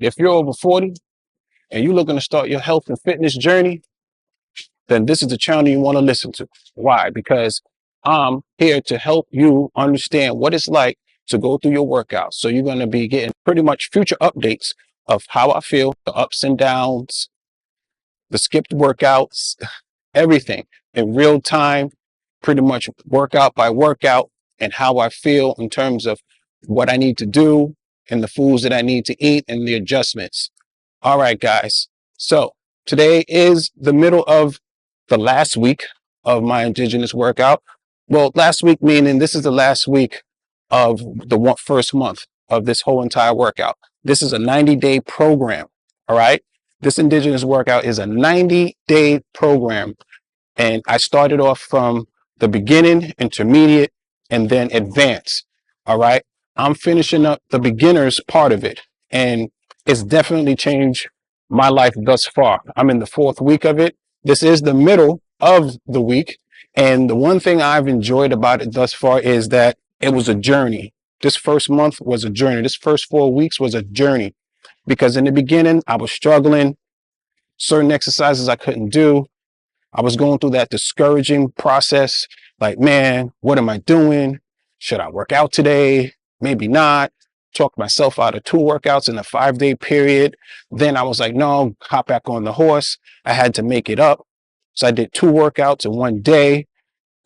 If you're over 40 and you're looking to start your health and fitness journey, then this is the channel you want to listen to. Why? Because I'm here to help you understand what it's like to go through your workouts. So you're going to be getting pretty much future updates of how I feel, the ups and downs, the skipped workouts, everything in real time, pretty much workout by workout, and how I feel in terms of what I need to do and the foods that I need to eat and the adjustments. All right, guys. So today is the middle of the last week of my Indigenous workout. Well, last week meaning this is the last week of the first month of this whole entire workout. This is a 90-day program. All right. This Indigenous workout is a 90-day program. And I started off from the beginning, intermediate, and then advanced. All right. I'm finishing up the beginners part of it. And it's definitely changed my life thus far. I'm in the 4th week of it. This is the middle of the week. And the one thing I've enjoyed about it thus far is that it was a journey. This first month was a journey. This first 4 weeks was a journey because in the beginning, I was struggling. Certain exercises I couldn't do. I was going through that discouraging process. Like, man, what am I doing? Should I work out today? Maybe not. Talked myself out of 2 workouts in a 5-day period. Then I was like, no, hop back on the horse. I had to make it up. So I did 2 workouts in one day,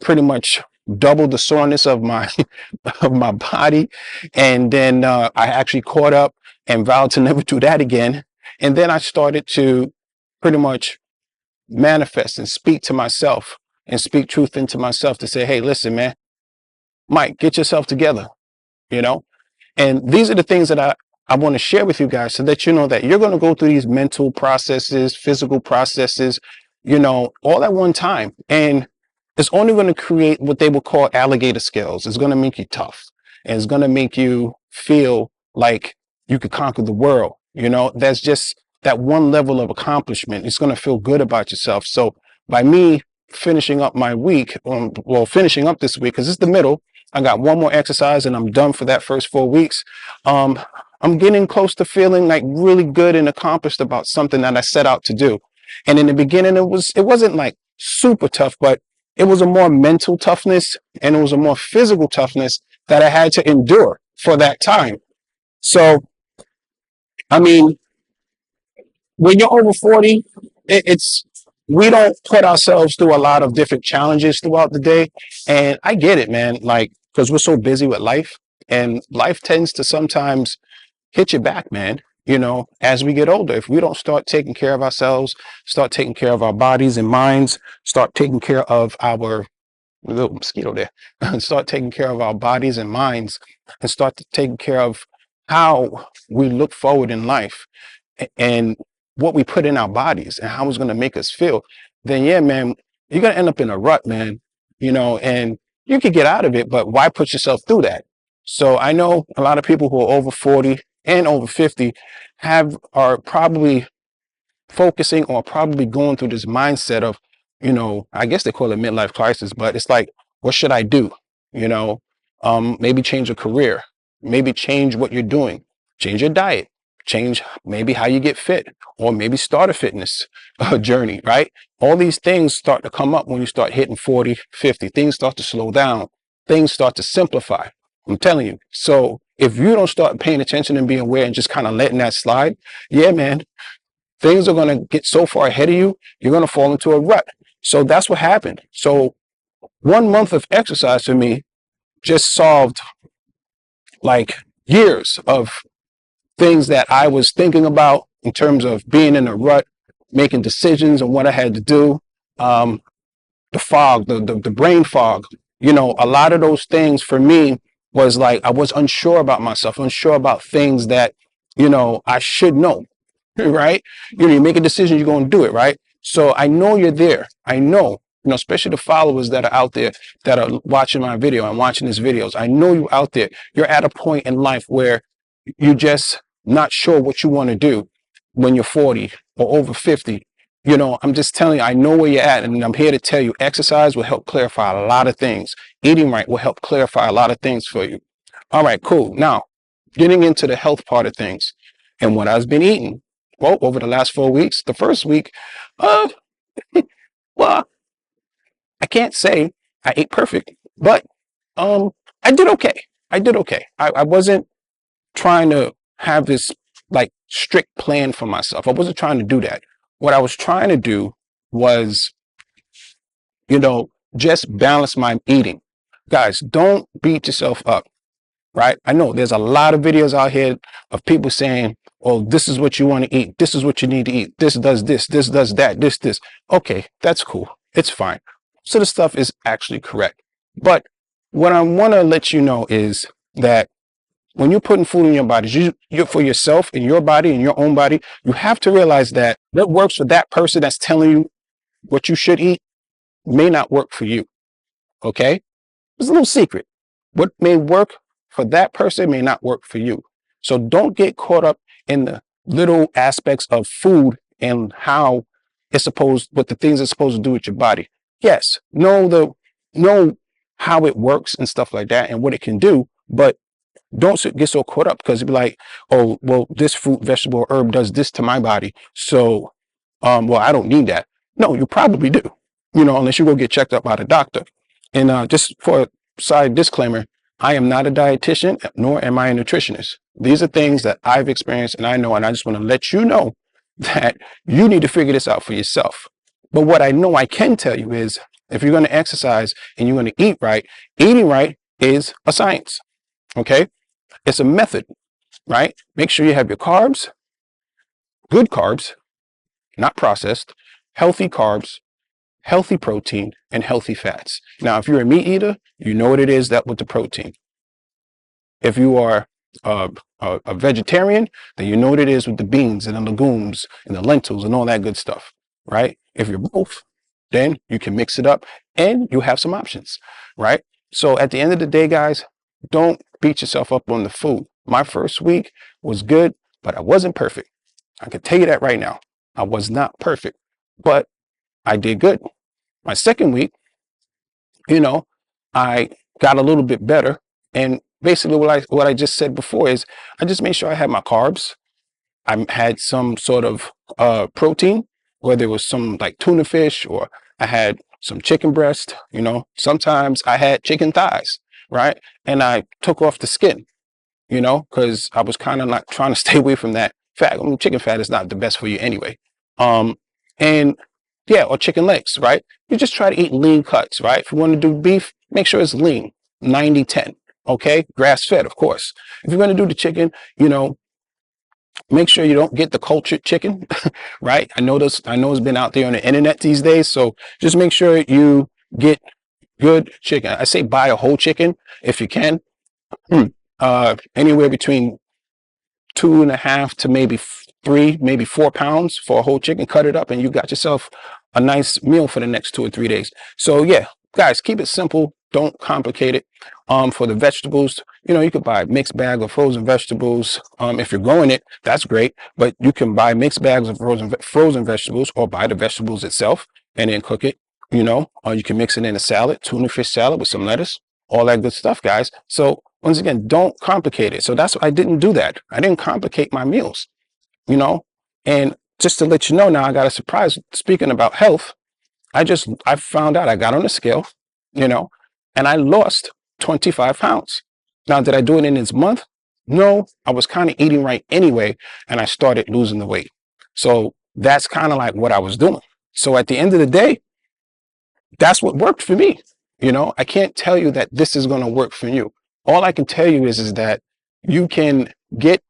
pretty much doubled the soreness of my of my body. And then I actually caught up and vowed to never do that again. And then I started to pretty much manifest and speak to myself and speak truth into myself to say, hey, listen, man, Mike, get yourself together, you know? And these are the things that I want to share with you guys so that you know that you're going to go through these mental processes, physical processes, you know, all at one time. And it's only going to create what they will call alligator scales. It's going to make you tough. And it's going to make you feel like you could conquer the world. You know, that's just that one level of accomplishment. It's going to feel good about yourself. So by me finishing up my week, finishing up this week, because it's the middle, I got one more exercise and I'm done for that first 4 weeks. I'm getting close to feeling like really good and accomplished about something that I set out to do. And in the beginning, it wasn't like super tough, but it was a more mental toughness and it was a more physical toughness that I had to endure for that time. So, I mean, when you're over 40, we don't put ourselves through a lot of different challenges throughout the day. And I get it, man, like, because we're so busy with life and life tends to sometimes hit you back, man. You know, as we get older, if we don't start taking care of ourselves, start taking care of our bodies and minds, start taking care of our little mosquito there, start taking care of our bodies and minds and start taking care of how we look forward in life and what we put in our bodies and how it's going to make us feel, then yeah, man, you're going to end up in a rut, man, you know, and you could get out of it, but why put yourself through that? So I know a lot of people who are over 40 and over 50 are probably focusing or probably going through this mindset of, you know, I guess they call it midlife crisis, but it's like, what should I do? You know, maybe change a career, maybe change what you're doing, change your diet, change maybe how you get fit, or maybe start a fitness journey, right? All these things start to come up when you start hitting 40, 50. Things start to slow down. Things start to simplify. I'm telling you. So if you don't start paying attention and being aware and just kind of letting that slide, yeah, man, things are going to get so far ahead of you, you're going to fall into a rut. So that's what happened. So 1 month of exercise for me just solved like years of things that I was thinking about in terms of being in a rut, making decisions on what I had to do. The fog, the brain fog, you know, a lot of those things for me was like, I was unsure about myself, unsure about things that, you know, I should know, right? You know, you make a decision, you're going to do it, right? So I know you're there. I know, you know, especially the followers that are out there that are watching my video and watching these videos. I know you out there. You're at a point in life where you're just not sure what you want to do when you're 40 or over 50. You know, I'm just telling you, I know where you're at, and I'm here to tell you exercise will help clarify a lot of things. Eating right will help clarify a lot of things for you. All right, cool. Now, getting into the health part of things. And what I've been eating, well, over the last 4 weeks, the first week, uh, well, I can't say I ate perfect, but um, I did okay. I did okay. I wasn't trying to have this like strict plan for myself. I wasn't trying to do that. What I was trying to do was, just balance my eating. Guys, don't beat yourself up, right? I know there's a lot of videos out here of people saying, oh, this is what you want to eat. This is what you need to eat. This does this. This does that. This. Okay, that's cool. It's fine. So the stuff is actually correct. But what I want to let you know is that when you're putting food in your body, you for yourself, in your body, in your own body, you have to realize that what works for that person that's telling you what you should eat may not work for you. Okay? There's a little secret. What may work for that person may not work for you. So don't get caught up in the little aspects of food and how what the things are supposed to do with your body. Yes, know how it works and stuff like that and what it can do, but don't get so caught up because it'd be like, oh, well, this fruit, vegetable, or herb does this to my body. So, well, I don't need that. No, you probably do, unless you go get checked up by the doctor. And just for a side disclaimer, I am not a dietitian, nor am I a nutritionist. These are things that I've experienced and I know, and I just want to let you know that you need to figure this out for yourself. But what I know I can tell you is if you're going to exercise and you're going to eat right, eating right is a science. Okay. It's a method, right? Make sure you have your carbs, good carbs, not processed, healthy carbs, healthy protein, and healthy fats. Now, if you're a meat eater, you know what it is that with the protein. If you are a vegetarian, then you know what it is with the beans and the legumes and the lentils and all that good stuff, right? If you're both, then you can mix it up and you have some options, right? So at the end of the day, guys, don't beat yourself up on the food. My first week was good, but I wasn't perfect. I can tell you that right now. I was not perfect, but I did good. My second week, I got a little bit better. And basically what I just said before is I just made sure I had my carbs. I had some sort of protein, whether it was some like tuna fish or I had some chicken breast, sometimes I had chicken thighs, right? And I took off the skin, because I was kind of like trying to stay away from that fat. I mean, chicken fat is not the best for you anyway. And yeah, or chicken legs, right? You just try to eat lean cuts, right? If you want to do beef, make sure it's lean, 90-10. Okay, grass fed, of course. If you're going to do the chicken, make sure you don't get the cultured chicken, right? I know it's been out there on the internet these days. So just make sure you get good chicken. I say buy a whole chicken if you can. Anywhere between 2.5 to maybe 3, maybe 4 pounds for a whole chicken. Cut it up and you got yourself a nice meal for the next 2 or 3 days. So yeah, guys, keep it simple. Don't complicate it. For the vegetables, you could buy a mixed bag of frozen vegetables. If you're growing it, that's great. But you can buy mixed bags of frozen vegetables or buy the vegetables itself and then cook it. Or you can mix it in a salad, tuna fish salad with some lettuce, all that good stuff, guys. So once again, don't complicate it. So that's why I didn't do that. I didn't complicate my meals, and just to let you know now, I got a surprise. Speaking about health, I found out I got on the scale, and I lost 25 pounds. Now, did I do it in this month? No, I was kind of eating right anyway, and I started losing the weight. So that's kind of like what I was doing. So at the end of the day, that's what worked for me. I can't tell you that this is going to work for you. All I can tell you is that you can get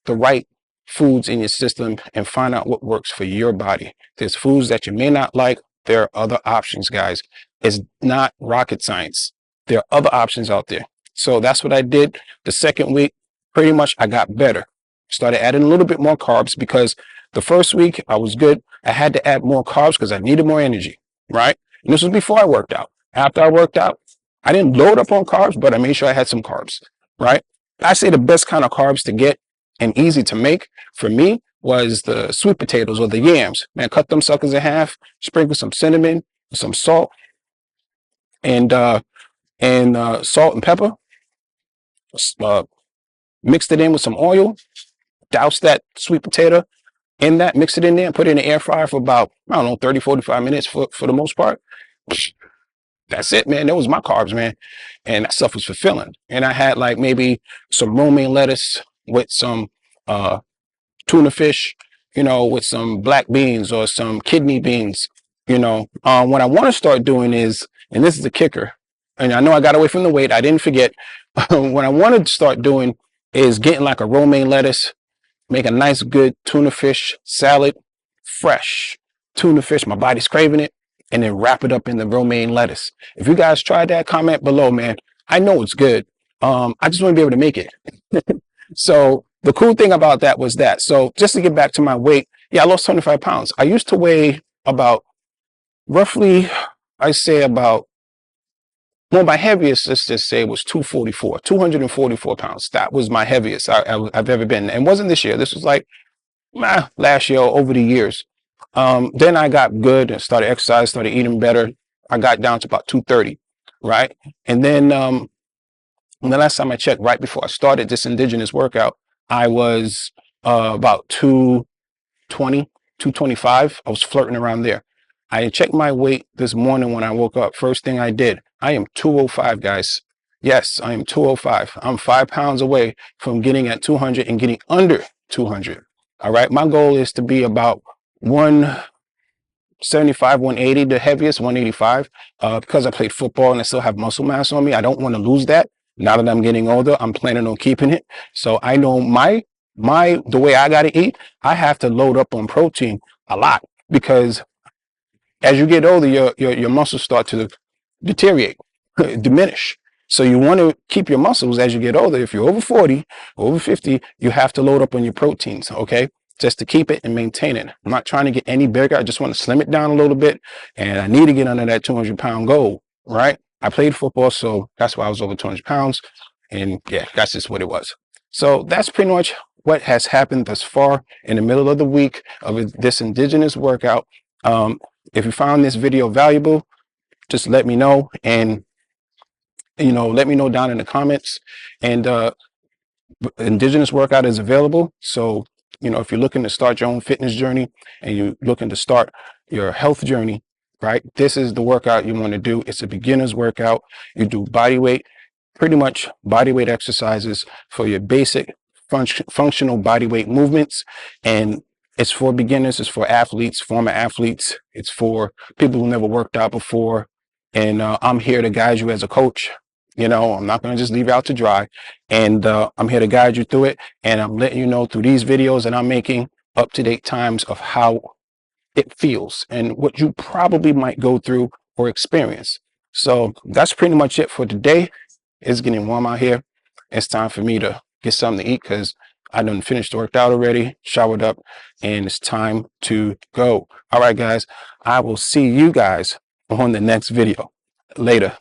the right foods in your system and find out what works for your body. There's foods that you may not like. There are other options, guys. It's not rocket science. There are other options out there. So that's what I did. The second week, pretty much I got better. Started adding a little bit more carbs because the first week I was good. I had to add more carbs because I needed more energy, right? And this was before I worked out. After I worked out, I didn't load up on carbs, but I made sure I had some carbs, right? I say the best kind of carbs to get and easy to make for me was the sweet potatoes or the yams. Man, cut them suckers in half, sprinkle some cinnamon, some salt, and salt and pepper. Mixed it in with some oil, douse that sweet potato in that, mix it in there, and put it in the air fryer for about, I don't know, 30, 45 minutes for the most part. That's it, man. That was my carbs, man. And that stuff was fulfilling. And I had like maybe some romaine lettuce with some tuna fish, you know, with some black beans or some kidney beans, you know. What I want to start doing is, and this is the kicker, and I know I got away from the weight, I didn't forget. What I wanted to start doing is getting like a romaine lettuce, make a nice good tuna fish salad, fresh tuna fish. My body's craving it, and then wrap it up in the romaine lettuce. If you guys tried that, comment below, man. I know it's good. I just want to be able to make it. So the cool thing about that was that. So just to get back to my weight, yeah, I lost 25 pounds. I used to weigh about roughly, I say about, well, my heaviest, let's just say, was 244 pounds. That was my heaviest I've ever been. And it wasn't this year. This was like last year, over the years. Then I got good and started exercising, started eating better. I got down to about 230, right? And then the last time I checked, right before I started this indigenous workout, I was about 220, 225. I was flirting around there. I checked my weight this morning when I woke up. First thing I did, I am 205, guys. Yes, I am 205. I'm 5 pounds away from getting at 200 and getting under 200. All right. My goal is to be about 175, 180, the heaviest 185. Because I played football and I still have muscle mass on me, I don't want to lose that. Now that I'm getting older, I'm planning on keeping it. So I know the way I got to eat, I have to load up on protein a lot, because as you get older, your muscles start to deteriorate, diminish. So you want to keep your muscles as you get older. If you're over 40, over 50, you have to load up on your proteins, okay? Just to keep it and maintain it. I'm not trying to get any bigger. I just want to slim it down a little bit, and I need to get under that 200-pound goal, right? I played football, so that's why I was over 200 pounds. And yeah, that's just what it was. So that's pretty much what has happened thus far in the middle of the week of this indigenous workout. If you found this video valuable, just let me know, and let me know down in the comments. And indigenous workout is available. So if you're looking to start your own fitness journey and you're looking to start your health journey, right, this is the workout you want to do. It's a beginner's workout. You do body weight, pretty much body weight exercises for your basic functional body weight movements. And it's for beginners, it's for athletes, former athletes, it's for people who never worked out before. And I'm here to guide you as a coach. I'm not going to just leave you out to dry. And I'm here to guide you through it. And I'm letting you know through these videos that I'm making up-to-date times of how it feels and what you probably might go through or experience. So that's pretty much it for today. It's getting warm out here. It's time for me to get something to eat, because I done finished worked out already, showered up, and it's time to go. All right, guys, I will see you guys on the next video. Later.